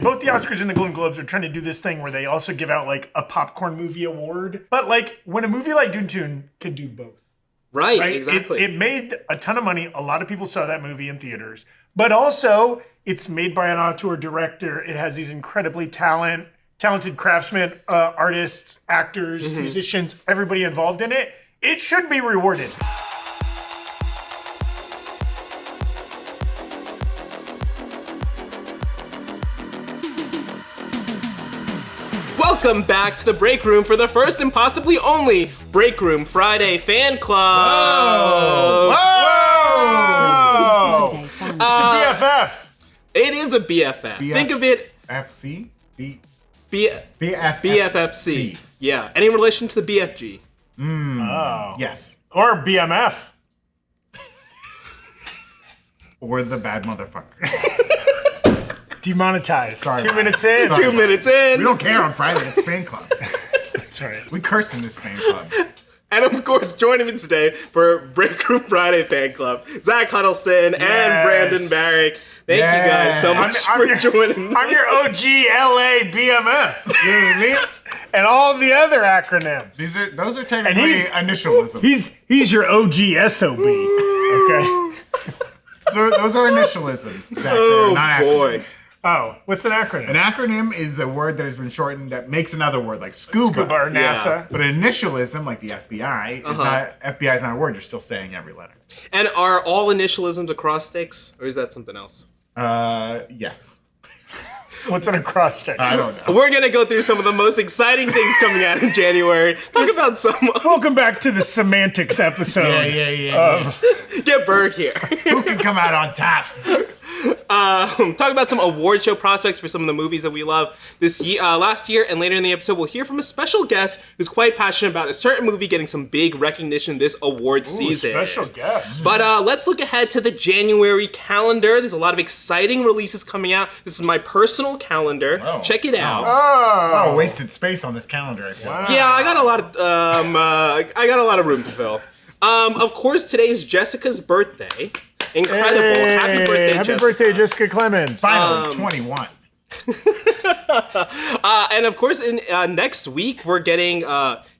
Both the Oscars and the Golden Globes are trying to do this thing where they also give out like a popcorn movie award. But like when a movie like Dune can do both. Right? Exactly. It made a ton of money. A lot of people saw that movie in theaters. But also, it's made by an auteur director. It has these incredibly talented craftsmen, artists, actors, musicians, everybody involved in it. It should be rewarded. Welcome back to the Break Room for the first and possibly only BREAKROOM Friday Fan Club. Whoa! It's a BFF. It is a BFF. Think of it. FC? BFFC. Yeah. Any relation to the BFG? Oh. Yes. Or BMF. Or the bad motherfucker. Demonetized. Sorry, 2 minutes in. Sorry. 2 minutes in. We don't care on Friday. It's fan club. That's right. We curse in this fan club. And of course, joining me today for BREAKROOM Friday Fan Club, Zach Huddleston and Brandon Barrick. Thank you guys so much for joining me. I'm your OG LA BMF. You know what I mean? And all the other acronyms. Those are technically initialisms. He's your OG SOB. Okay. So those are initialisms. Zach. Oh, not boy. acronyms. Oh, what's an acronym? An acronym is a word that has been shortened that makes another word, like scuba. Scuba or NASA. Yeah. But an initialism, like the FBI, is not a word. You're still saying every letter. And are all initialisms acrostics, or is that something else? Yes. What's an acrostic? I don't know. We're going to go through some of the most exciting things coming out in January. Talk about some... Welcome back to the semantics episode. Yeah. Get Berg here. Who can come out on top? Talk about some award show prospects for some of the movies that we love this year, last year, and later in the episode, we'll hear from a special guest who's quite passionate about a certain movie getting some big recognition this award season. Special guest. But let's look ahead to the January calendar. There's a lot of exciting releases coming out. This is my personal calendar. Oh. Check it out. Oh, wasted space on this calendar. I feel. Wow. Yeah, I got a lot of room to fill. Of course, today is Jessica's birthday. Incredible. Hey, Happy birthday, happy Jessica. birthday, Jessica Clemens. Finally, 21. And of course, in next week, we're getting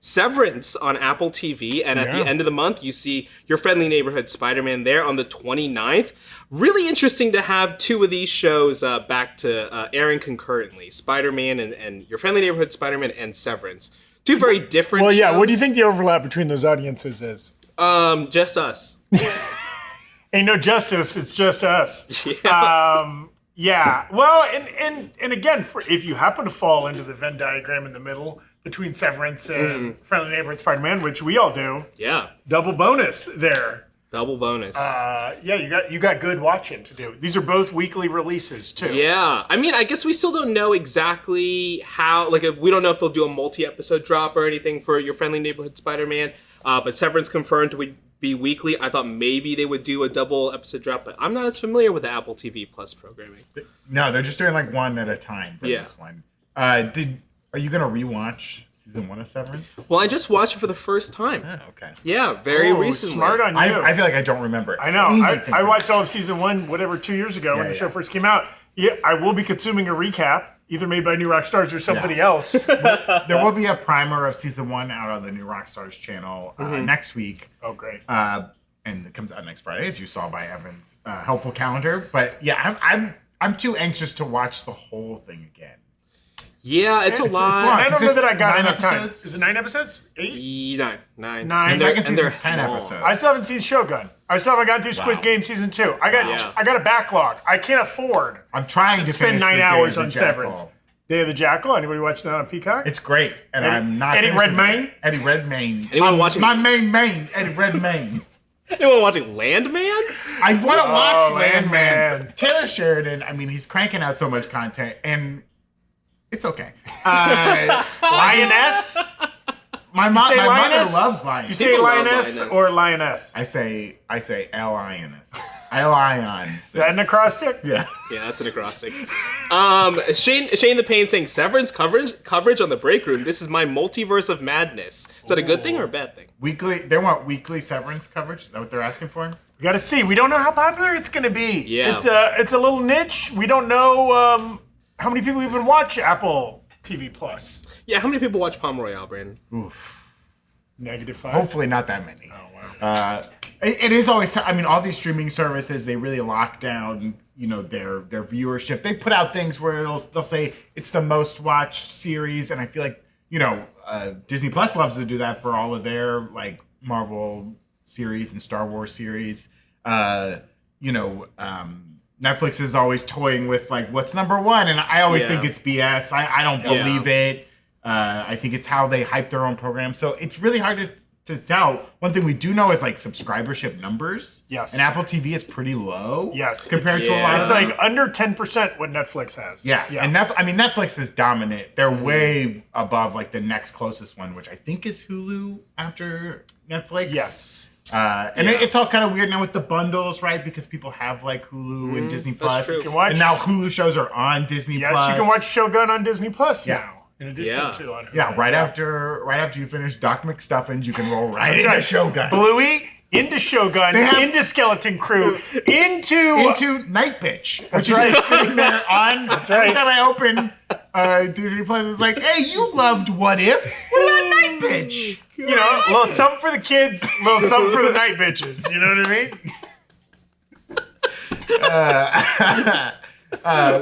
Severance on Apple TV. And at the end of the month, you see Your Friendly Neighborhood Spider-Man there on the 29th. Really interesting to have two of these shows back to airing concurrently. Spider-Man and Your Friendly Neighborhood Spider-Man and Severance. Two very different shows. Well, yeah, what do you think the overlap between those audiences is? Just us. Ain't no justice, it's just us. Yeah. Well, and again, if you happen to fall into the Venn diagram in the middle between Severance and Friendly Neighborhood Spider-Man, which we all do, Yeah. double bonus there. Double bonus. You got good watching to do. These are both weekly releases too. Yeah, I mean, I guess we still don't know exactly how, like, we don't know if they'll do a multi-episode drop or anything for Your Friendly Neighborhood Spider-Man, but Severance confirmed to be weekly. I thought maybe they would do a double episode drop, but I'm not as familiar with the Apple TV Plus programming. No, they're just doing like one at a time for this one. Are you going to rewatch season 1 of Severance? Well, I just watched it for the first time. Oh, okay. Yeah, very recently. Smart on you. I feel like I don't remember it. I know. I watched all of season 1, 2 years ago when the show first came out. Yeah, I will be consuming a recap, either made by New Rock Stars or somebody else. There will be a primer of season 1 out on the New Rock Stars channel next week. Oh, great. And it comes out next Friday, as you saw by Evan's helpful calendar. But yeah, I'm too anxious to watch the whole thing again. Yeah, it's a lot. long. I don't know that I got 9 enough time. episodes? Is it 9 episodes? 8? Nine. Nine. The second And they're season's 10 long. episodes. I still haven't seen Shogun. I still haven't gotten through Squid Game season 2. I got a backlog. I can't afford I'm trying to spend finish 9 the Day hours of the on Jackal. Severance. Day of the Jackal. Anybody watching that on Peacock? It's great, and I'm not. Eddie finishing Redmayne? it. Eddie Redmayne. Anyone watching? My main, Eddie Redmayne. Anyone watching Landman? I want to watch Landman. Landman. Taylor Sheridan. I mean, he's cranking out so much content, and it's okay. Lioness? My mother lioness? loves lions. You say People love lioness lioness. or lioness? I say L-I-N-S. L-I-N. Is that an acrostic? Yeah. Yeah, that's an acrostic. Shane the Pain saying Severance coverage on the Break Room. This is my multiverse of madness. Is that a good thing or a bad thing? They want weekly Severance coverage. Is that what they're asking for? We got to see. We don't know how popular it's going to be. Yeah. It's a little niche. We don't know how many people even watch Apple TV Plus? Yeah, how many people watch Palm Royale, Brandon? Oof. -5. Hopefully not that many. Oh, wow. It is always. I mean, all these streaming services, they really lock down, their viewership. They put out things where they'll say it's the most watched series, and I feel like Disney Plus loves to do that for all of their like Marvel series and Star Wars series. Netflix is always toying with like what's number one, and I always think it's BS. I don't believe it. I think it's how they hype their own program. So it's really hard to tell. One thing we do know is like subscribership numbers. Yes. And Apple TV is pretty low. Yes. Compared to a lot of It's like under 10% what Netflix has. Yeah. And Netflix is dominant. They're way above like the next closest one, which I think is Hulu after Netflix. Yes. It's all kind of weird now with the bundles, right? Because people have like Hulu and Disney Plus. true. You can watch- and now Hulu shows are on Disney Plus. Yes, you can watch Shogun on Disney Plus Yeah. now. In addition to on Hulu. Yeah, right after you finish Doc McStuffins, you can roll right into right. Shogun. Bluey into Shogun, into Skeleton Crew, into Night Bitch, which is sitting there on. Every time I open Disney Plus, it's like, hey, you loved What If? What about Night Bitch? a little something for the kids, a little something for the night bitches. You know what I mean?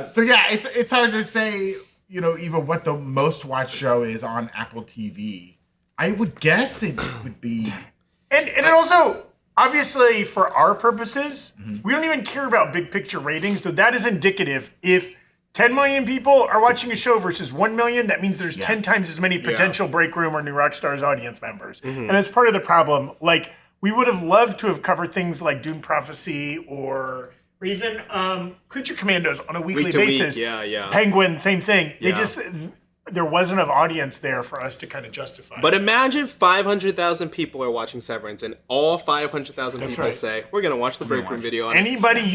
So yeah, it's hard to say, even what the most watched show is on Apple TV. I would guess it would be. And it also, obviously, for our purposes, we don't even care about big picture ratings, though that is indicative. If 10 million people are watching a show versus 1 million, that means there's 10 times as many potential Break Room or New Rockstars audience members. And that's part of the problem. Like, we would have loved to have covered things like Dune Prophecy or even Creature Commandos on a weekly basis. Yeah. Penguin, same thing. There wasn't enough audience there for us to kind of justify. But imagine 500,000 people are watching Severance, and all 500,000 people say, we're going to watch the Break Room video. Anybody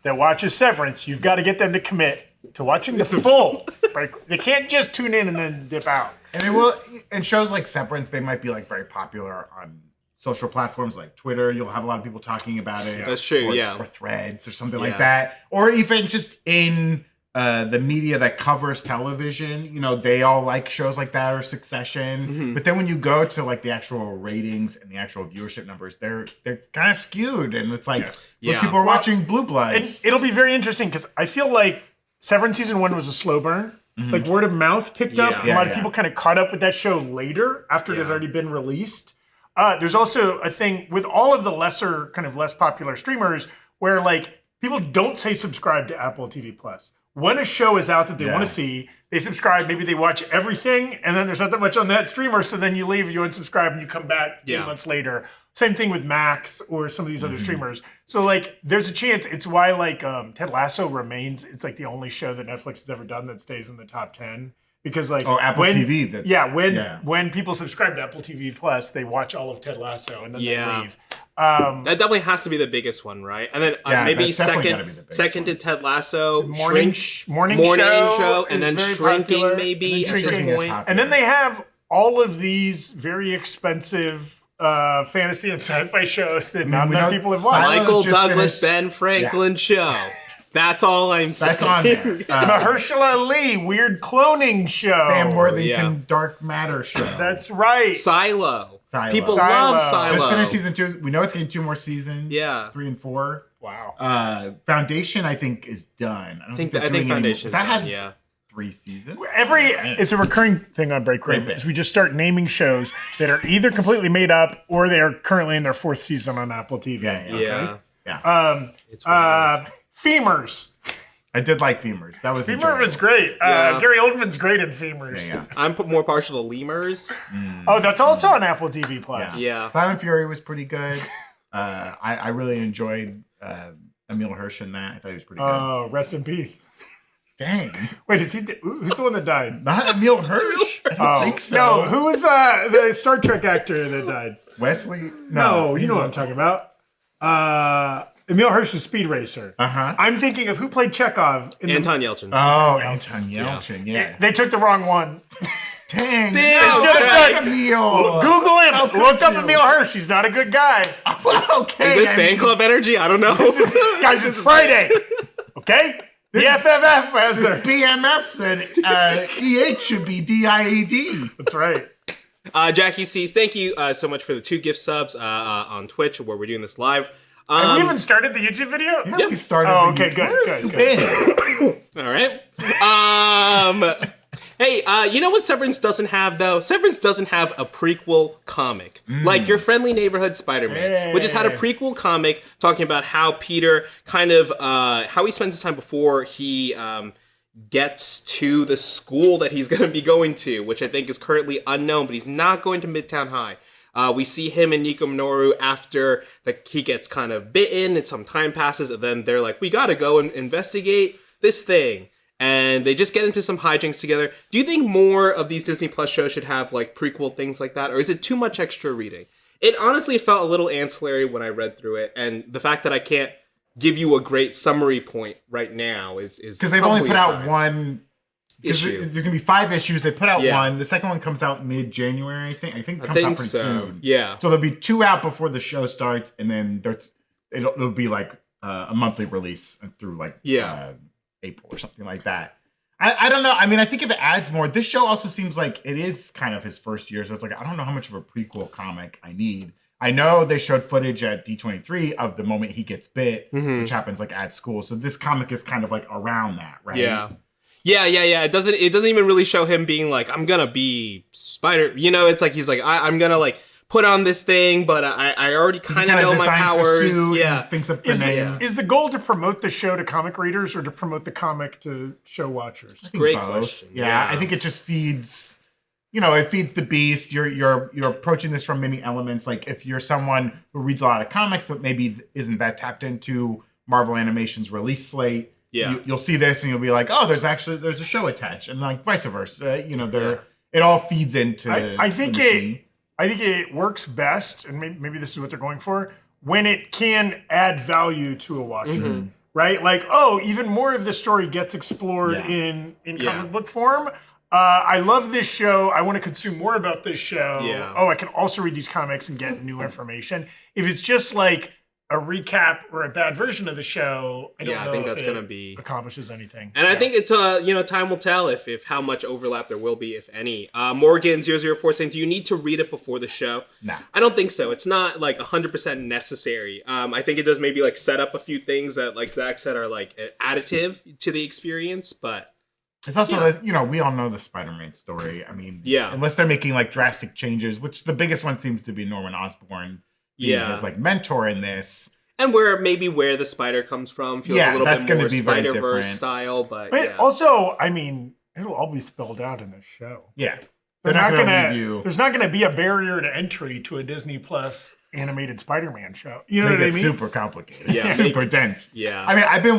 that watches Severance, you've got to get them to commit to watching the full Break. They can't just tune in and then dip out. And shows like Severance, they might be like very popular on social platforms like Twitter. You'll have a lot of people talking about it. That's true, or Threads or something like that. Or even just in the media that covers television, they all like shows like that or Succession. But then when you go to like the actual ratings and the actual viewership numbers, they're kind of skewed, and it's like most people are watching Blue Bloods. And it'll be very interesting because I feel like Severance season 1 was a slow burn. Like word of mouth picked up. A lot of people kind of caught up with that show later after it had already been released. There's also a thing with all of the lesser, kind of less popular streamers where like people don't say subscribe to Apple TV Plus. When a show is out that they want to see, they subscribe, maybe they watch everything, and then there's not that much on that streamer, so then you leave, you unsubscribe, and you come back 2 months later. Same thing with Max or some of these other streamers. So, like, there's a chance. It's why, like, Ted Lasso remains, it's like the only show that Netflix has ever done that stays in the top 10. Because, like, Apple TV. When people subscribe to Apple TV Plus, they watch all of Ted Lasso, and then they leave. That definitely has to be the biggest one, right? And then maybe second to Ted Lasso, morning show, and then Shrinking popular, maybe and at this point. And then they have all of these very expensive fantasy and sci-fi shows that not many people have watched. Michael Douglas, Ben Franklin show. That's all I'm saying. That's on there. Mahershala Ali, weird cloning show. Sam Worthington, Dark Matter show. That's right. Silo. People love Silo. Just finished season 2. We know it's getting 2 more seasons. 3 and 4. Wow. Foundation, I think, is done. I think Foundation is done. 3 seasons. It's a recurring thing on Break Room. We just start naming shows that are either completely made up or they are currently in their 4th season on Apple TV. It's wild. Femurs. I did like Femurs. That was Femur was great. Gary Oldman's great in Femurs. I'm more partial to Lemurs. Oh, that's also on Apple TV Plus. Yeah. Silent Fury was pretty good. I really enjoyed Emil Hirsch in that. I thought he was pretty good. Oh, rest in peace. Dang. Wait, who's the one that died? Not Emil Hirsch? I don't think so. No, who was the Star Trek actor that died? Wesley? No, you know what I'm talking about. Emil Hirsch was Speed Racer. I'm thinking of who played Chekhov. Anton Yelchin. Oh, Anton Yelchin, yeah. They took the wrong one. Damn. They should have done Emil. Google him. Look up Emil Hirsch. He's not a good guy. Okay. Is this fan club energy? I don't know. Guys, it's Friday. Okay? The FFF has This a... BMF said EH should be DIED. That's right. Jackie C's, thank you so much for the 2 gift subs on Twitch where we're doing this live. Have we even started the YouTube video? Yeah, we started. Oh, okay, good. All right. Hey, you know what Severance doesn't have, though? Severance doesn't have a prequel comic. Like Your Friendly Neighborhood Spider-Man, which has had a prequel comic talking about how Peter kind of, how he spends his time before he gets to the school that he's going to be going to, which I think is currently unknown, but he's not going to Midtown High. We see him and Nico Minoru after he gets kind of bitten and some time passes, and then they're like, we got to go and investigate this thing. And they just get into some hijinks together. Do you think more of these Disney Plus shows should have like prequel things like that? Or is it too much extra reading? It honestly felt a little ancillary when I read through it. And the fact that I can't give you a great summary point right now is because they've only put out one issue. There's going to be 5 issues. They put out one. The second one comes out mid-January, I think. I think it comes out pretty soon. Yeah. So there'll be 2 out before the show starts. And then it'll be like a monthly release through like... April or something like that. I don't know. I mean, I think if it adds more, this show also seems like it is kind of his first year. So it's like, I don't know how much of a prequel comic I need. I know they showed footage at D23 of the moment he gets bit, which happens like at school. So this comic is kind of like around that, right? Yeah. It doesn't even really show him being like, I'm gonna be Spider. You know, it's like he's like, I'm gonna like put on this thing, but I already kind of know my powers. Thinks up the name. Is the goal to promote the show to comic readers or to promote the comic to show watchers? Great question. Yeah, I think it just feeds. It feeds the beast. You're approaching this from many elements. Like if you're someone who reads a lot of comics, but maybe isn't that tapped into Marvel Animation's release slate. Yeah, you'll see this and you'll be like, oh, there's a show attached, and like vice versa. It all feeds into. I think it works best, and maybe this is what they're going for, when it can add value to a watcher, right? Like, oh, even more of the story gets explored in comic book form. I love this show. I want to consume more about this show. Yeah. Oh, I can also read these comics and get new information. If it's just like a recap or a bad version of the show, I don't know think if that's it going to be accomplishes anything. And I think it's time will tell if how much overlap there will be, if any. Morgan004 saying, do you need to read it before the show? Nah. I don't think so. It's not like 100% necessary. I think it does maybe like set up a few things that, like Zach said, are like additive to the experience, but it's also we all know the Spider-Man story. I mean, unless they're making like drastic changes, which the biggest one seems to be Norman Osborn. His like mentor in this, and where the spider comes from feels a little bit more Spider-Verse style, but also, I mean, it'll all be spelled out in this show. Yeah, there's not gonna be a barrier to entry to a Disney Plus animated Spider-Man show. You know what I mean? Super complicated, super dense. Yeah, I mean, I've been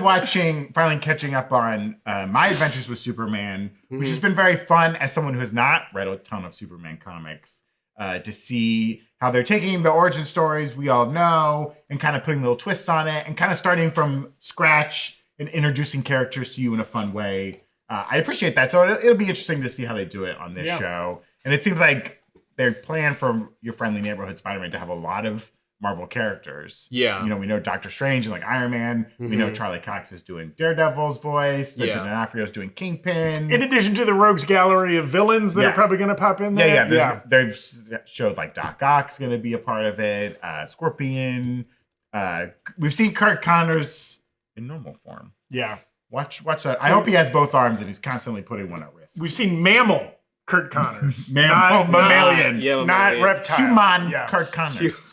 finally catching up on My Adventures with Superman, which has been very fun as someone who has not read a ton of Superman comics. To see how they're taking the origin stories we all know and kind of putting little twists on it and kind of starting from scratch and introducing characters to you in a fun way. I appreciate that. So it'll be interesting to see how they do it on this show. And it seems like they're planning for Your Friendly Neighborhood Spider-Man to have a lot of Marvel characters. Yeah. We know Doctor Strange and like Iron Man. We know Charlie Cox is doing Daredevil's voice. Vincent D'Onofrio is doing Kingpin. In addition to the rogues gallery of villains that are probably going to pop in there. They've showed like Doc Ock's going to be a part of it. Scorpion. We've seen Kurt Connors in normal form. Yeah. Watch that. I hope he has both arms and he's constantly putting one at risk. We've seen Mammal Kurt Connors. Mammalian. Not reptile. Human Kurt Connors.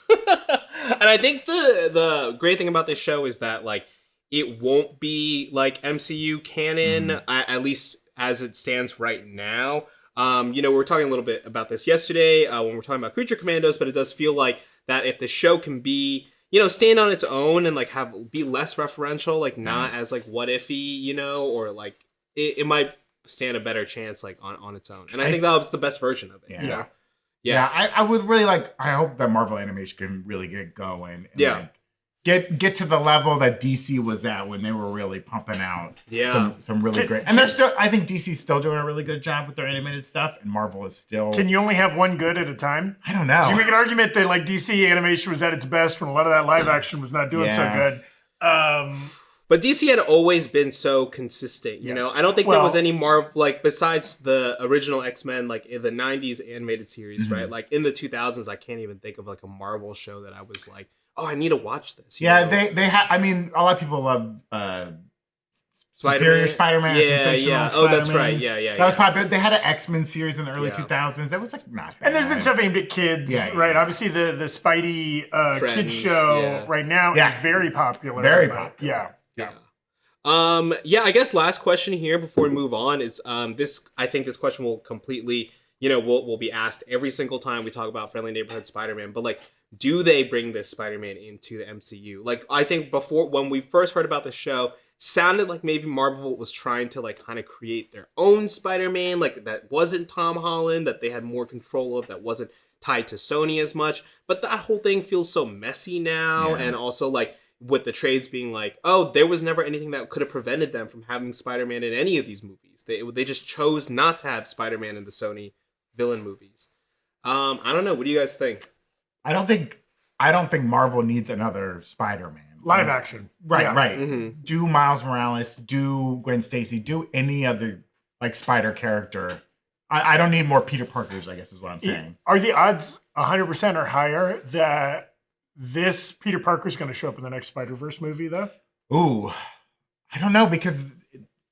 And I think the great thing about this show is that like it won't be like MCU canon, at least as it stands right now. We were talking a little bit about this yesterday when we were talking about Creature Commandos, but it does feel like that if the show can be, stand on its own and like be less referential, like not as like what ify, or like it might stand a better chance like on its own. And I think that was the best version of it. Yeah, I would really I hope that Marvel Animation can really get going. And get to the level that DC was at when they were really pumping out some really great. And I think DC's still doing a really good job with their animated stuff, and Marvel is still. Can you only have one good at a time? I don't know. You make an argument that like DC animation was at its best when a lot of that live action was not doing so good. But DC had always been so consistent, you know? I don't think there was any Marvel, like, besides the original X-Men, like, in the 90s animated series, right? Like, in the 2000s, I can't even think of, like, a Marvel show that I was like, oh, I need to watch this. You know? they have, I mean, a lot of people love Superior Spider-Man, Sensational Spider-Man. Oh, that's right. Yeah. That was popular. They had an X-Men series in the early 2000s. That was, like, not bad. And there's been stuff aimed at kids, right? Obviously, the Spidey kids show right now is very popular. Very popular. Yeah. I guess last question here before we move on is this. I think this question will completely, will be asked every single time we talk about Friendly Neighborhood Spider-Man. But like, do they bring this Spider-Man into the MCU? Like, I think before when we first heard about the show, sounded like maybe Marvel was trying to like kind of create their own Spider-Man, like that wasn't Tom Holland, that they had more control of, that wasn't tied to Sony as much. But that whole thing feels so messy now, and also like, with the trades being like, oh, there was never anything that could have prevented them from having Spider-Man in any of these movies. They just chose not to have Spider-Man in the Sony villain movies. I don't know. What do you guys think? I don't think Marvel needs another Spider-Man. Live action. Right. Mm-hmm. Do Miles Morales, do Gwen Stacy, do any other like Spider character. I don't need more Peter Parkers, I guess is what I'm saying. Are the odds 100% or higher that this Peter Parker is going to show up in the next Spider-Verse movie, though? Ooh, I don't know, because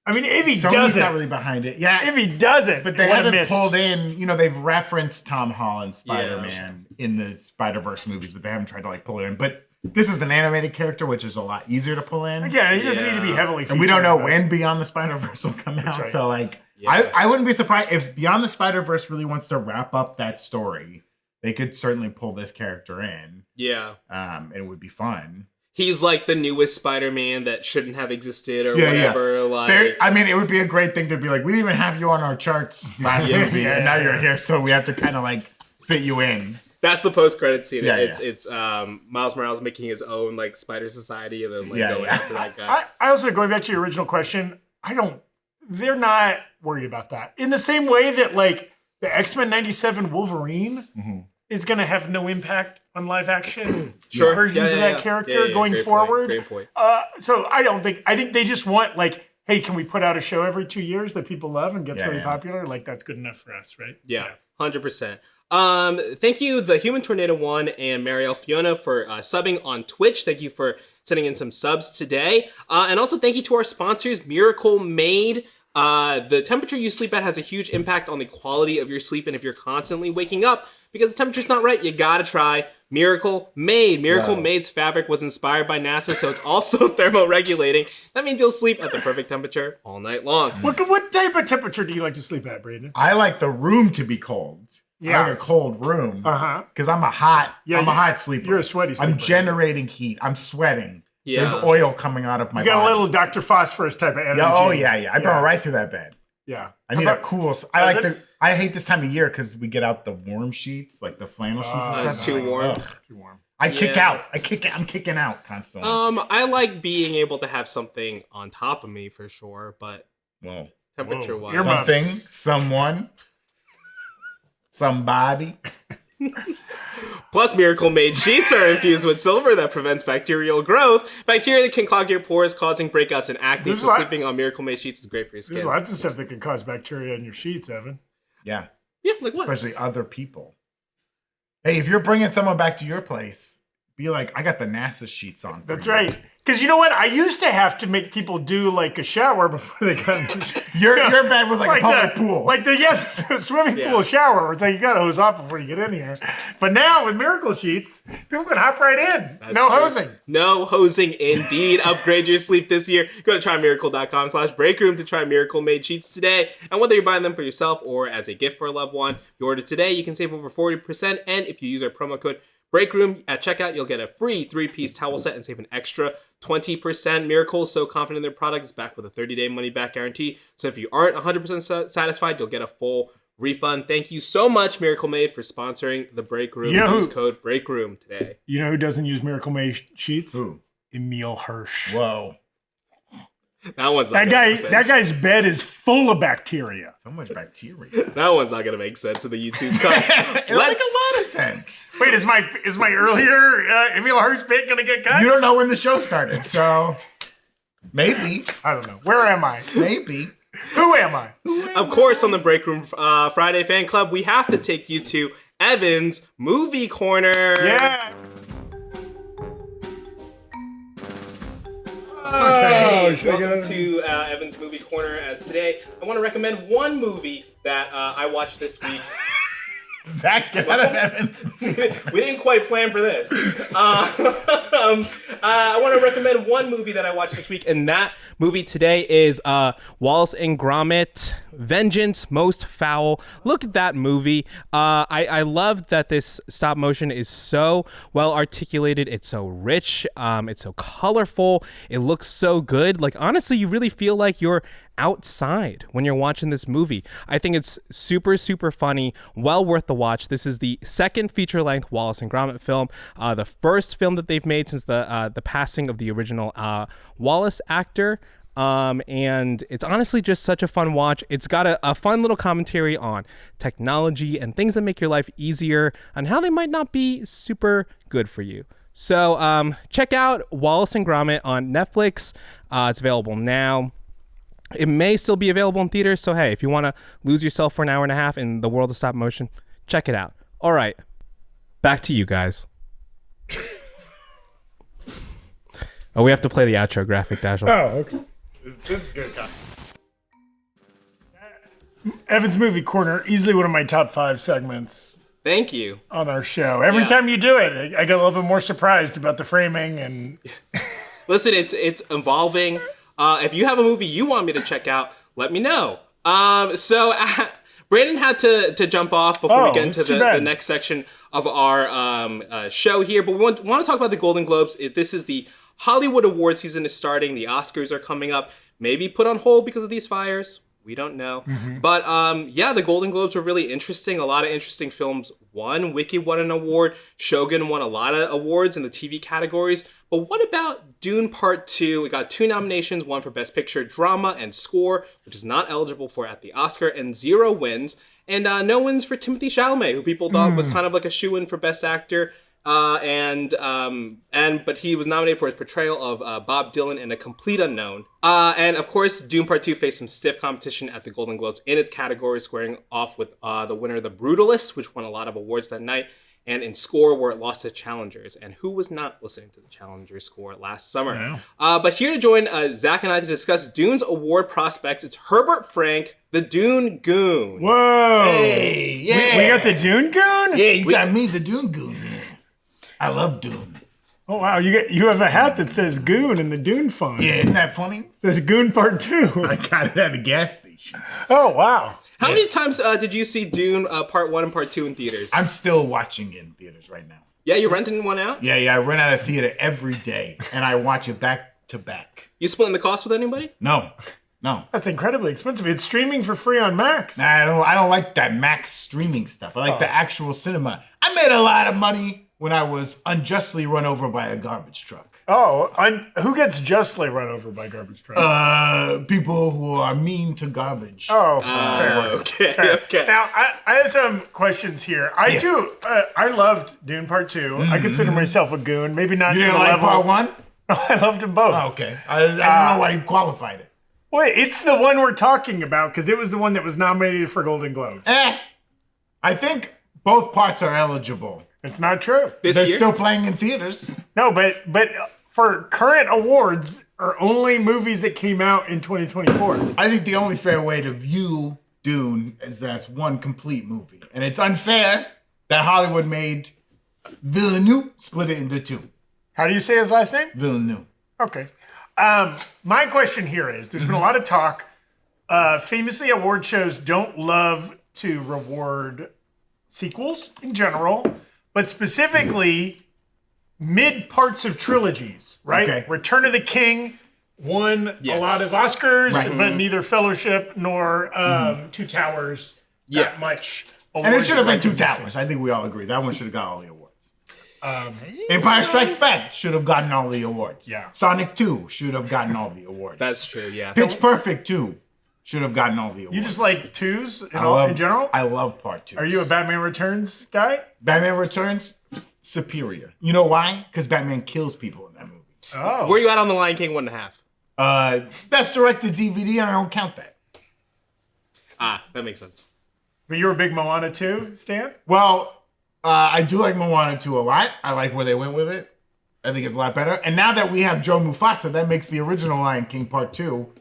I mean, if he Sony's doesn't, not really behind it. Yeah, if he doesn't, but they haven't pulled in. They've referenced Tom Holland's Spider-Man in the Spider-Verse movies, but they haven't tried to like pull it in. But this is an animated character, which is a lot easier to pull in. Again, he doesn't need to be heavily featured. And we don't know when Beyond the Spider-Verse will come out. Right. So like, I wouldn't be surprised if Beyond the Spider-Verse really wants to wrap up that story. They could certainly pull this character in. Yeah. And it would be fun. He's like the newest Spider-Man that shouldn't have existed or whatever. Yeah. Like, I mean, it would be a great thing to be like, we didn't even have you on our charts last movie, and now you're here, so we have to kind of like fit you in. That's the post-credit scene. Yeah, it's Miles Morales making his own like Spider Society and then like going after that guy. I also, going back to your original question, they're not worried about that. In the same way that like the X-Men 97 Wolverine is going to have no impact on live action versions of that character going forward. Great point. So I think they just want like, hey, can we put out a show every 2 years that people love and gets really popular? Like, that's good enough for us, right? Yeah. 100%. Thank you, the Human Tornado 1 and Marielle Fiona, for subbing on Twitch. Thank you for sending in some subs today. And also thank you to our sponsors, Miracle Made. The temperature you sleep at has a huge impact on the quality of your sleep, and if you're constantly waking up because the temperature's not right, you gotta try Miracle Made. Miracle Made's fabric was inspired by NASA, so it's also thermoregulating. That means you'll sleep at the perfect temperature all night long. What type of temperature do you like to sleep at, Braden? I like the room to be cold. I like a cold room. Because I'm a hot sleeper. You're a sweaty sleeper. I'm generating heat. I'm sweating. Yeah. There's oil coming out of my body. You got a little Dr. Phosphorus type of energy. I burn right through that bed. Yeah. I need a cool... I hate this time of year because we get out the warm sheets, like the flannel sheets and stuff. It's too warm. Too warm. I kick out. I'm kicking out constantly. I like being able to have something on top of me for sure, but temperature-wise. Something, someone, somebody. Plus, Miracle Made sheets are infused with silver that prevents bacterial growth. Bacteria that can clog your pores, causing breakouts and acne. So sleeping on Miracle Made sheets is great for your skin. There's lots of stuff that can cause bacteria in your sheets, Evan. Yeah. Yeah, like what? Especially other people. Hey, if you're bringing someone back to your place, be like, I got the NASA sheets on. That's right. Because you know what? I used to have to make people do like a shower before they got in your bed was like a public pool. Like the swimming pool shower where it's like you got to hose off before you get in here. But now with Miracle Sheets, people can hop right in. That's no true. hosing. No hosing indeed. Upgrade your sleep this year. Go to trymiracle.com/breakroom to try Miracle Made sheets today. And whether you're buying them for yourself or as a gift for a loved one, you order today, you can save over 40%. And if you use our promo code BREAKROOM at checkout, you'll get a free 3-piece towel set and save an extra 20%. Miracle is so confident in their product, it's back with a 30-day money-back guarantee. So if you aren't 100% satisfied, you'll get a full refund. Thank you so much, Miracle Made, for sponsoring the Break Room. Use code BREAKROOM today. You know who doesn't use Miracle Made sheets? Who? Emil Hirsch. Whoa. That guy's bed is full of bacteria. So much bacteria. That one's not gonna make sense in the YouTube comment. It makes a lot of sense. Wait, is my earlier Emil Hirsch bit gonna get cut? You don't know when the show started, so Maybe. I don't know. Where am I? Maybe. Who am I? Of course, on the Break Room Friday Fan Club, we have to take you to Evan's Movie Corner. Yeah. Okay, welcome to Evan's Movie Corner. As today, I want to recommend one movie that I watched this week. Zach, get out of Evan's We didn't quite plan for this. I want to recommend one movie that I watched this week, and that movie today is Wallace and Gromit, Vengeance Most Foul. Look at that movie. I love that this stop motion is so well articulated. It's so rich. It's so colorful. It looks so good. Like, honestly, you really feel like you're outside when you're watching this movie. I think it's super, super funny, well worth the watch. This is the second feature-length Wallace and Gromit film, the first film that they've made since the passing of the original Wallace actor. And it's honestly just such a fun watch. It's got a fun little commentary on technology and things that make your life easier and how they might not be super good for you. So check out Wallace and Gromit on Netflix. It's available now. It may still be available in theaters, so hey, if you want to lose yourself for an hour and a half in the world of stop motion, check it out. All right, back to you guys. Oh, we have to play the outro graphic, Dashiell. Oh, okay. This is good. Evan's Movie Corner, easily one of my top 5 segments Thank you. on our show. Every time you do it, I get a little bit more surprised about the framing and. Listen, it's evolving. If you have a movie you want me to check out, let me know. Brandon had to jump off before we get into the next section of our show here. But we want to talk about the Golden Globes. This is the Hollywood award season is starting. The Oscars are coming up. Maybe put on hold because of these fires. We don't know. But the Golden Globes were really interesting. A lot of interesting films won. Wiki won an award. Shogun won a lot of awards in the TV categories. But what about Dune Part 2? We got 2 nominations, one for Best Picture, Drama, and Score, which is not eligible for at the Oscar, and 0 wins. And no wins for Timothée Chalamet, who people thought was kind of like a shoo-in for Best Actor. But he was nominated for his portrayal of Bob Dylan in A Complete Unknown. And of course, Dune Part 2 faced some stiff competition at the Golden Globes in its category, squaring off with the winner, The Brutalist, which won a lot of awards that night, and in Score, where it lost to Challengers. And who was not listening to the Challengers score last summer? But here to join Zach and I to discuss Dune's award prospects, it's Herbert Frank, the Dune Goon. Whoa! Hey, yeah. We got the Dune Goon? Yeah, you got me, the Dune Goon. I love Dune. Oh, wow. You have a hat that says Goon in the Dune font. Yeah, isn't that funny? It says Goon Part 2. I got it at a gas station. Oh, wow. How many times did you see Dune Part 1 and Part 2 in theaters? I'm still watching it in theaters right now. Yeah, you're renting one out? Yeah, I rent out of theater every day, and I watch it back to back. You splitting the cost with anybody? No. That's incredibly expensive. It's streaming for free on Max. Nah, I don't like that Max streaming stuff. I like the actual cinema. I made a lot of money when I was unjustly run over by a garbage truck. Oh, who gets justly run over by garbage trucks? People who are mean to garbage. Oh, fair. Okay. Now, I have some questions here. I loved Dune Part 2. I consider myself a goon. Maybe not You to didn't the like level. Part 1? I loved them both. Oh, okay. I don't know why you qualified it. Wait, it's the one we're talking about because it was the one that was nominated for Golden Globes. I think both parts are eligible. It's not true. They're still playing in theaters. No, but for current awards are only movies that came out in 2024. I think the only fair way to view Dune is that it's one complete movie. And it's unfair that Hollywood made Villeneuve split it into 2. How do you say his last name? Villeneuve. Okay. My question here is, there's been a lot of talk. Famously, award shows don't love to reward sequels in general, but specifically mid parts of trilogies, right? Okay. Return of the King won a lot of Oscars, but neither Fellowship nor Two Towers got much awards. And it should have been Two Towers. I think we all agree. That one should have got all the awards. Empire Strikes Back should have gotten all the awards. Yeah. Sonic 2 should have gotten all the awards. That's true, yeah. Pitch Perfect 2 should have gotten all the awards. You just like twos in general? I love Part 2. Are you a Batman Returns guy? Batman Returns, superior. You know why? Because Batman kills people in that movie. Oh. Where are you at on The Lion King 1.5? That's direct to DVD, and I don't count that. That makes sense. But you're a big Moana 2, Stan? Well, I do like Moana 2 a lot. I like where they went with it. I think it's a lot better. And now that we have Joe Mufasa, that makes the original Lion King Part 2,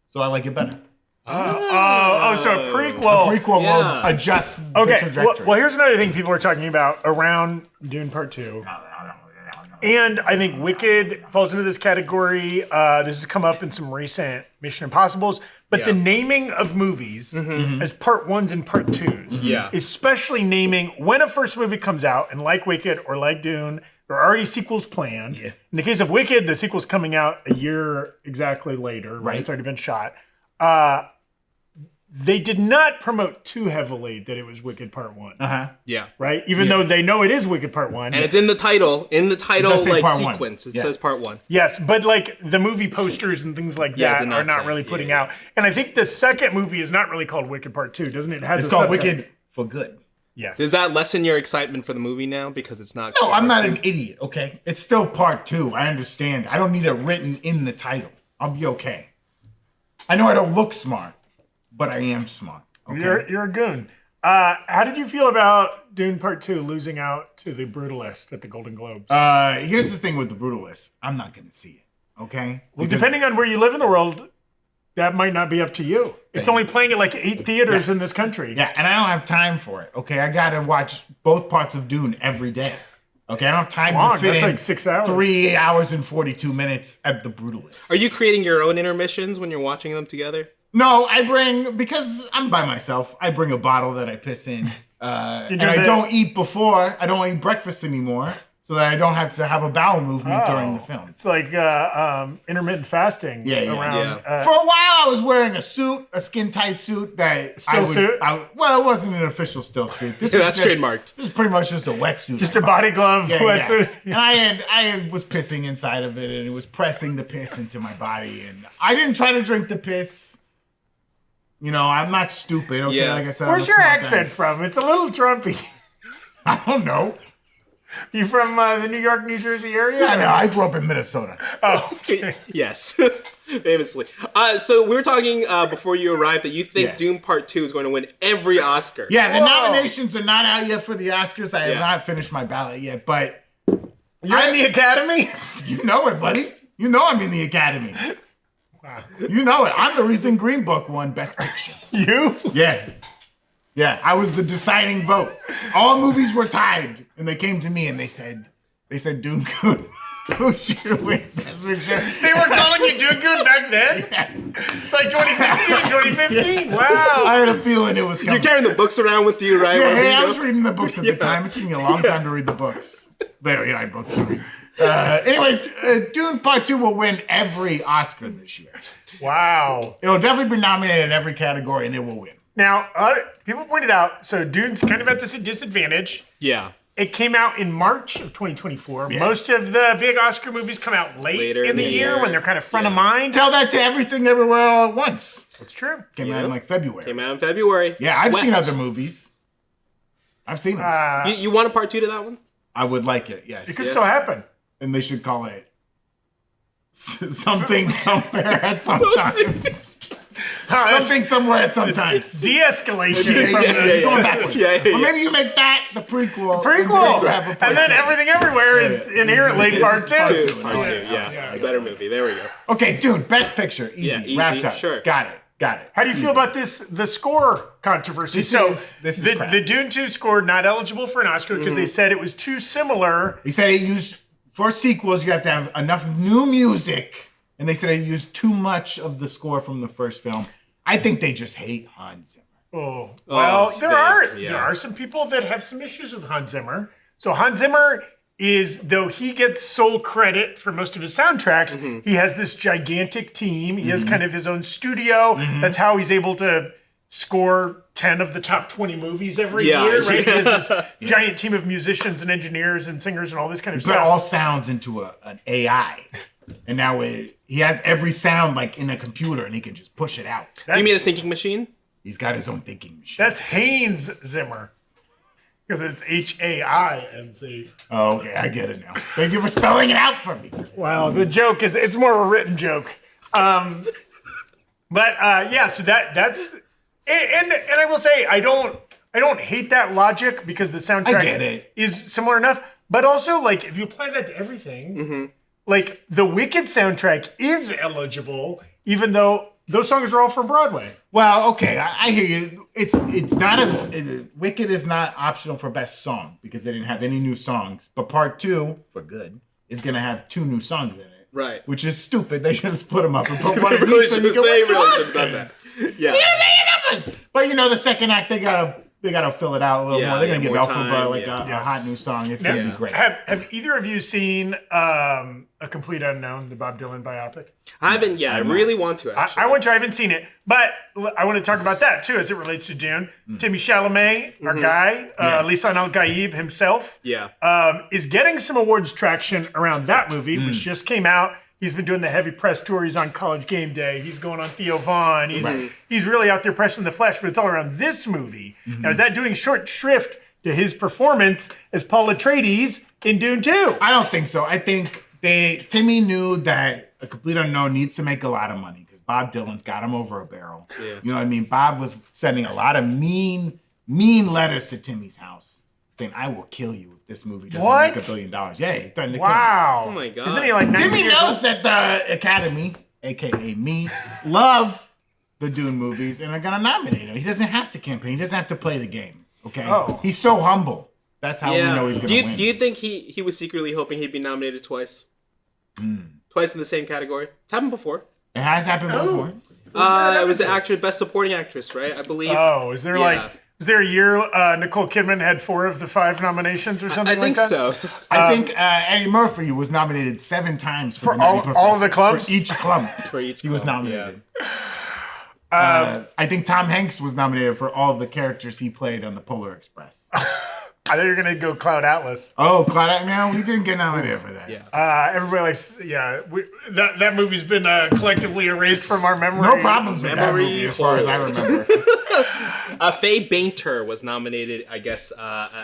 so I like it better. So a prequel. A prequel will adjust the trajectory. Well, here's another thing people are talking about around Dune Part 2. And I think Wicked falls into this category. This has come up in some recent Mission Impossibles. But the naming of movies as Part 1s and Part 2s, especially naming when a first movie comes out, and like Wicked or like Dune, there are already sequels planned. Yeah. In the case of Wicked, the sequel's coming out a year exactly later. Right. It's already been shot. They did not promote too heavily that it was Wicked Part 1. Yeah. Right? Even though they know it is Wicked Part 1. And it's in the title. In the title, like, sequence. It Yeah. says Part 1. Yes, but like the movie posters and things like that did not are not say. really putting out. And I think the second movie is not really called Wicked Part 2, doesn't it? It's called Wicked for Good. Yes. Does that lessen your excitement for the movie now because it's not? No, I'm not Part an idiot, okay? It's still Part 2. I understand. I don't need it written in the title. I'll be okay. I know I don't look smart, but I am smart. Okay? You're a goon. How did you feel about Dune Part 2 losing out to The Brutalist at the Golden Globes? Here's the thing with The Brutalist. I'm not going to see it, okay? Well, depending on where you live in the world, that might not be up to you. It's only playing at like 8 theaters in this country. Yeah, and I don't have time for it, okay? I got to watch both parts of Dune every day. Okay, I don't have time to fit That's in like 6 hours. 3 hours and 42 minutes at The Brutalist. Are you creating your own intermissions when you're watching them together? No, because I'm by myself, I bring a bottle that I piss in. And I don't eat before. I don't eat breakfast anymore, so that I don't have to have a bowel movement during the film. It's like intermittent fasting. Yeah. Around, For a while, I was wearing a suit, a skin-tight suit that suit? Well, it wasn't an official still suit. This That's trademarked. This is pretty much just a wetsuit. just a body glove wetsuit. And I was pissing inside of it, and it was pressing the piss into my body, and I didn't try to drink the piss. You know, I'm not stupid, okay? Yeah. Like I said, Where's your accent from? It's a little Trumpy. I don't know. You from the New York, New Jersey area? I know. I grew up in Minnesota. Oh, okay. Yes, famously. So we were talking before you arrived that you think Dune Part 2 is going to win every Oscar. Yeah, the nominations are not out yet for the Oscars. I have not finished my ballot yet, but You're in the Academy? you know it, buddy. You know I'm in the Academy. Wow. You know it. I'm the reason Green Book won Best Picture. You? Yeah. Yeah, I was the deciding vote. All movies were tied, and they came to me and they said Dune Goon. Who should win Best Picture? They were calling you Dune Goon back then? Yeah. It's like 2016, 2015. Wow. I had a feeling it was coming. You're carrying the books around with you, right? Yeah, I was reading the books at the time. It took me a long time to read the books. Very high books to read. Anyways, Dune Part 2 will win every Oscar this year. Wow. It'll definitely be nominated in every category, and it will win. Now, people pointed out, so Dune's kind of at this disadvantage. Yeah. It came out in March of 2024. Yeah. Most of the big Oscar movies come out later in the year when they're kind of front of mind. Tell that to Everything Everywhere All at Once. That's true. Came out in like February. Came out in February. Yeah, I've seen Swept. other movies. I've seen them. You want a Part 2 to that one? I would like it, yes. It could still happen. And they should call it something somewhere at sometimes. Something somewhere at sometimes. De-escalation. Going backwards. Or maybe you make that the prequel. And then Everything Everywhere is inherently Part 2. Part 2, yeah. Better movie. There we go. Okay, Dune, Best Picture. Easy. Yeah, easy, Wrapped up. sure. Got it. How do you feel about the score controversy? This is crap. the Dune 2 score not eligible for an Oscar because they said it was too similar. He said for sequels, you have to have enough new music. And they said it used too much of the score from the first film. I think they just hate Hans Zimmer. Oh, well, there are some people that have some issues with Hans Zimmer. So Hans Zimmer though he gets sole credit for most of his soundtracks, he has this gigantic team. He has kind of his own studio. That's how he's able to score 10 of the top 20 movies every year, right? He has this giant team of musicians and engineers and singers and all this kind of stuff. Put all sounds into an AI. And now he has every sound like in a computer and he can just push it out. You mean a thinking machine? He's got his own thinking machine. That's Haynes Zimmer. Because it's H-A-I-N-Z. Oh, okay, I get it now. Thank you for spelling it out for me. Wow, the joke it's more of a written joke. Yeah, so that's and I will say I don't hate that logic because the I soundtrack get it. is similar enough. But also, like, if you apply that to everything, like the Wicked soundtrack is eligible, even though those songs are all from Broadway. Well, okay, I hear you. It's not Wicked is not optional for best song because they didn't have any new songs. But Part Two, for good, is gonna have 2 new songs in it. Right. Which is stupid. They should just put them up and put one of Really each so should you have- can they win 2 really should have done Oscars. that. Yeah. But the second act they gotta fill it out a little Yeah, more. They're gonna yeah, give more Elphaba time, like yeah. a hot new song. It's Now, gonna be great. Have either of you seen A Complete Unknown, the Bob Dylan biopic? I haven't yet. I really want to, actually. I want to. I haven't seen it, but I want to talk about that too as it relates to Dune. Timmy Chalamet, our guy, Lisan Al Gaib himself, is getting some awards traction around that movie, which just came out. He's been doing the heavy press tour. He's on College Game Day. He's going on Theo Vaughn. He's really out there pressing the flesh, but it's all around this movie. Now, is that doing short shrift to his performance as Paul Atreides in Dune 2? I don't think so. I think Timmy knew that A Complete Unknown needs to make a lot of money because Bob Dylan's got him over a barrel. Yeah. You know what I mean? Bob was sending a lot of mean letters to Timmy's house saying, "I will kill you if this movie doesn't make $1 billion." Yeah, he threatened to kill him. Wow. Oh my God. Isn't he like 90 Timmy years knows old? that the Academy, aka me, love the Dune movies and are gonna nominate him. He doesn't have to campaign. He doesn't have to play the game. Okay. Oh. He's so humble. That's how we know he's gonna win. Do you think he was secretly hoping he'd be nominated twice? Twice in the same category? It's happened before. It has happened before. It was the actress, best supporting actress, right? I believe. Oh, is there was there a year Nicole Kidman had 4 of the 5 nominations or something I like think that? so. I think Eddie Murphy was nominated 7 times for the all- Nutty all of the Professor. clubs? For each club. For each he was club, nominated. I think Tom Hanks was nominated for all the characters he played on the Polar Express. I thought you were gonna go Cloud Atlas. Oh, Clyde, man, we didn't get nominated for that. Yeah. Everybody likes, that movie's been collectively erased from our memory. No problems with that Memory movie as far as I holes. remember. Faye Bainter was nominated, I guess,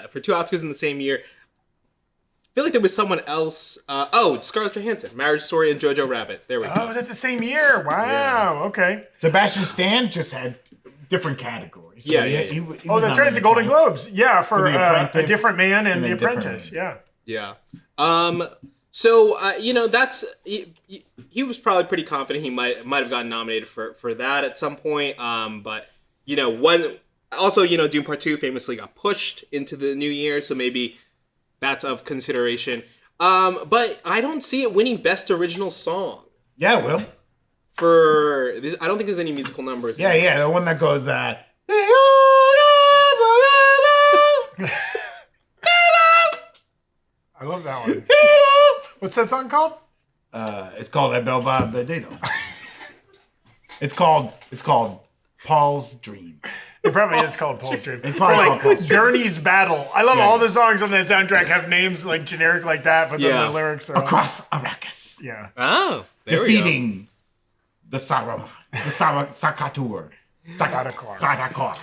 for 2 Oscars in the same year. I feel like there was someone else. Scarlett Johansson, Marriage Story, and Jojo Rabbit. There we go. Oh, was that the same year? Wow. Okay. Sebastian Stan just had different categories. Yeah, He- yeah, he yeah. was Oh, that's right. The nominated Golden twice. Globes. Yeah, for The A Apprentice Different Man and The A Different Apprentice. Man. Yeah. So that's he was probably pretty confident he might have gotten nominated for that at some point. But Dune Part 2 famously got pushed into the new year, so maybe that's of consideration. But I don't see it winning Best Original Song Yeah, Will. for this. I don't think there's any musical numbers. Yeah, the one that goes, I love that one. What's that song called? it's called El Belba Bedito. It's called Paul's Dream. It probably is called Paul's Dream. It's probably Or called Paul's Dream. Gurney's Battle. I love Yeah, all yeah. the songs on that soundtrack have names like generic like that, but then Yeah. the lyrics are all- Across Arrakis. Yeah. Oh, there we go. Defeating the Saruman. The Sakatur. Sadakar. Sadakar.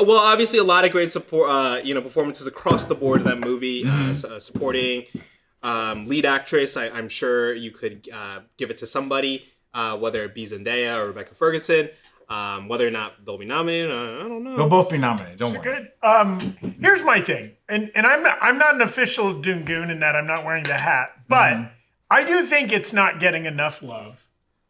Well, obviously a lot of great performances across the board in that movie. Supporting lead actress, I'm sure you could give it to somebody, whether it be Zendaya or Rebecca Ferguson. Whether or not they'll be nominated, I don't know. They'll both be nominated. Don't worry. Good. Here's my thing, and I'm not an official Dune Goon in that I'm not wearing the hat, but I do think it's not getting enough love.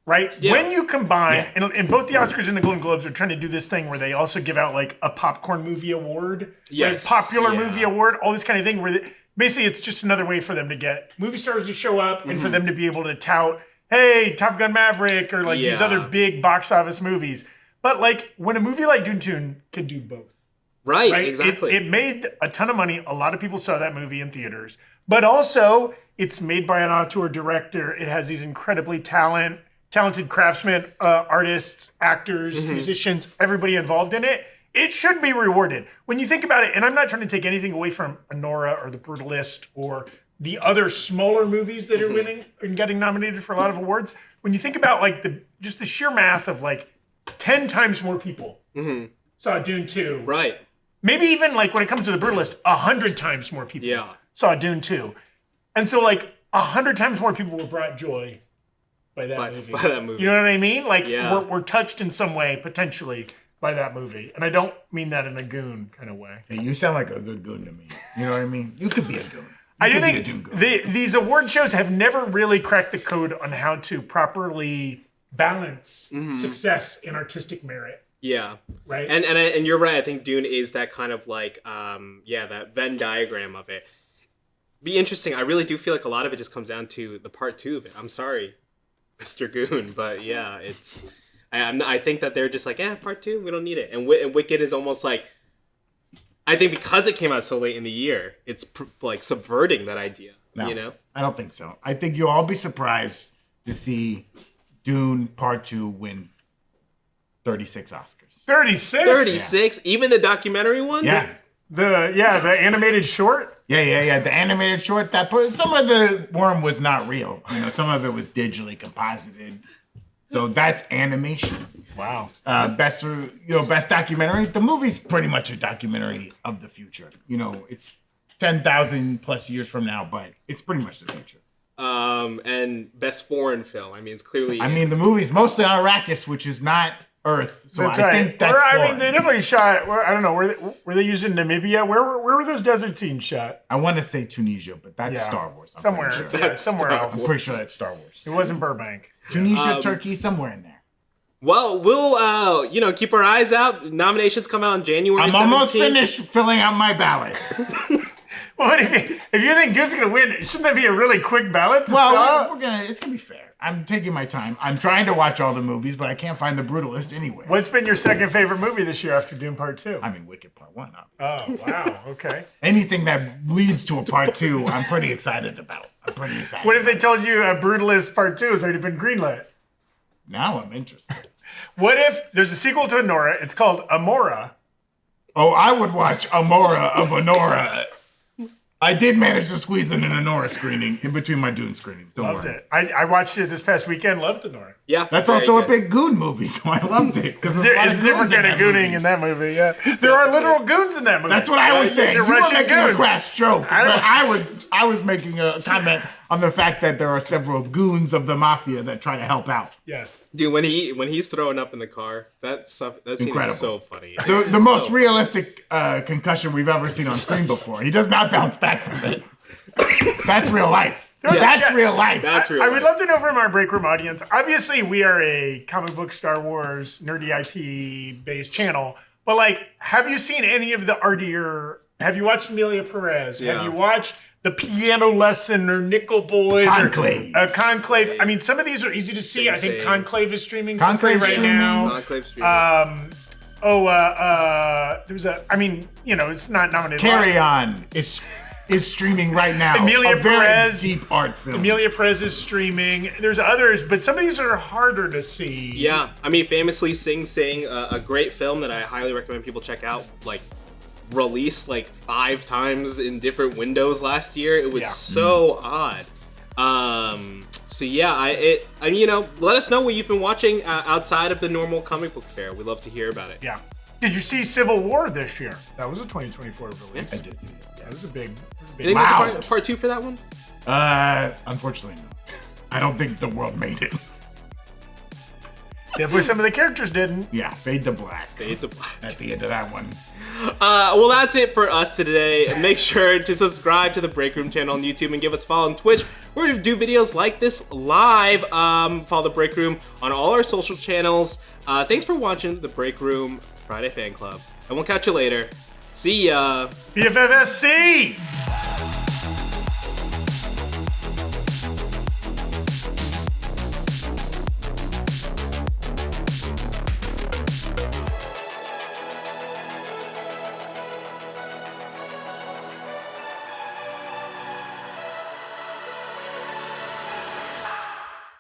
Right? Yeah. When you combine, and both the Oscars and the Golden Globes are trying to do this thing where they also give out like a popcorn movie award, Yes, popular yeah. movie award, all this kind of thing where basically it's just another way for them to get movie stars to show up and for them to be able to tout, hey, Top Gun Maverick or like these Yeah. other big box office movies. But like when a movie like Dune can do both. Right, Right? exactly. It made a ton of money. A lot of people saw that movie in theaters. But also, it's made by an auteur director. It has these incredibly talented craftsmen, artists, actors, musicians, everybody involved in it. It should be rewarded. When you think about it, and I'm not trying to take anything away from Anora or The Brutalist or the other smaller movies that are winning and getting nominated for a lot of awards. When you think about like just the sheer math of like 10 times more people saw Dune 2. Right. Maybe even like when it comes to The Brutalist, 100 times more people Yeah. saw Dune 2. And so like 100 times more people were brought joy by that movie. By that movie. You know what I mean? Like, Yeah. we're touched in some way, potentially, by that movie. And I don't mean that in a goon kind of way. Hey, you sound like a good goon to me. You know what I mean? You could be a goon. I do could be a think Dune Goon. these award shows have never really cracked the code on how to properly balance success and artistic merit. Yeah. Right. And you're right. I think Dune is that kind of like, that Venn diagram of it. Be interesting. I really do feel like a lot of it just comes down to the part 2 of it. I'm sorry, Mr. Goon, but yeah, it's. I think that they're just like, part 2, we don't need it. And Wicked is almost like, I think because it came out so late in the year, it's like subverting that idea. No, you know? I don't think so. I think you'll all be surprised to see Dune Part 2 win 36 Oscars. 36? 36? Even the documentary ones? Yeah. The animated short? Yeah. The animated short, some of the worm was not real. You know, some of it was digitally composited. So that's animation. Wow. Best documentary. The movie's pretty much a documentary of the future. You know, it's 10,000 plus years from now, but it's pretty much the future. And best foreign film. I mean, it's clearly. I mean, the movie's mostly on Arrakis, which is not Earth. So That's I right. think that's I mean, foreign. they definitely shot. I don't know. Were they using Namibia? Where were those desert scenes shot? I want to say Tunisia, but that's Yeah. Star Wars. I'm Somewhere. pretty sure. Yeah, That's somewhere Star else. I'm pretty sure that's Star Wars. It wasn't Burbank. Tunisia, Turkey, somewhere in there. Well, we'll keep our eyes out. Nominations come out in January. I'm 17th. almost finished filling out my ballot. Well, if you think Dude's gonna win, shouldn't that be a really quick ballot? To fill out? It's gonna be fair. I'm taking my time. I'm trying to watch all the movies, but I can't find The Brutalist anywhere. What's been your second favorite movie this year after Dune Part 2? I mean, Wicked Part 1, obviously. Oh, wow. Okay. Anything that leads to a Part 2, I'm pretty excited about. What if they told you Brutalist Part 2 has already been greenlit? Now I'm interested. What if there's a sequel to Honora? It's called Amora. Oh, I would watch Amora of Honora. I did manage to squeeze in an Honora screening in between my Dune screenings. Don't Loved worry. it. I watched it this past weekend. Loved Honora. Yeah. That's very also good. a big goon movie, so I loved it. Because It's a different kind of gooning in that movie. Yeah, there are literal goons in that movie. That's what I was saying. You're You were Russian making a goons. crass joke. I But was- I was making a comment on the fact that there are several goons of the mafia that try to help out. Yes. Dude, when he's throwing up in the car, that scene Incredible. is so funny. The most realistic concussion we've ever seen on screen before. He does not bounce back from it. That's real life. That's real life. That's real. I would love to know from our break room audience. Obviously, we are a comic book, Star Wars, nerdy IP based channel. But like, have you seen any of the artier? Have you watched Amelia Perez? Yeah. Have you watched The Piano Lesson or Nickel Boys Conclave. or Conclave? I mean, some of these are easy to see. I think Sing. Conclave is streaming for Conclave's free right streaming. now. Conclave streaming. There was a. I mean, it's not nominated. Carry On is streaming right now. Amelia a very Perez. deep art film. Amelia Perez is streaming. There's others, but some of these are harder to see. Yeah, I mean, famously, Sing Sing, a great film that I highly recommend people check out. Like, released like 5 times in different windows last year. It was so odd. So yeah, let us know what you've been watching outside of the normal comic book fair. We'd love to hear about it. Yeah. Did you see Civil War this year? That was a 2024 release. I did see it. Yeah, it was a big. You think Wow. there's a part 2 for that one? Unfortunately, no. I don't think the world made it. Definitely some of the characters didn't. Yeah, fade to black Fade to black. at the end of that one. Well, that's it for us today. Make sure to subscribe to the Break Room channel on YouTube and give us a follow on Twitch, where we do videos like this live. Follow the Break Room on all our social channels. Thanks for watching the Break Room Friday Fan Club, and we'll catch you later. See ya. BFFC!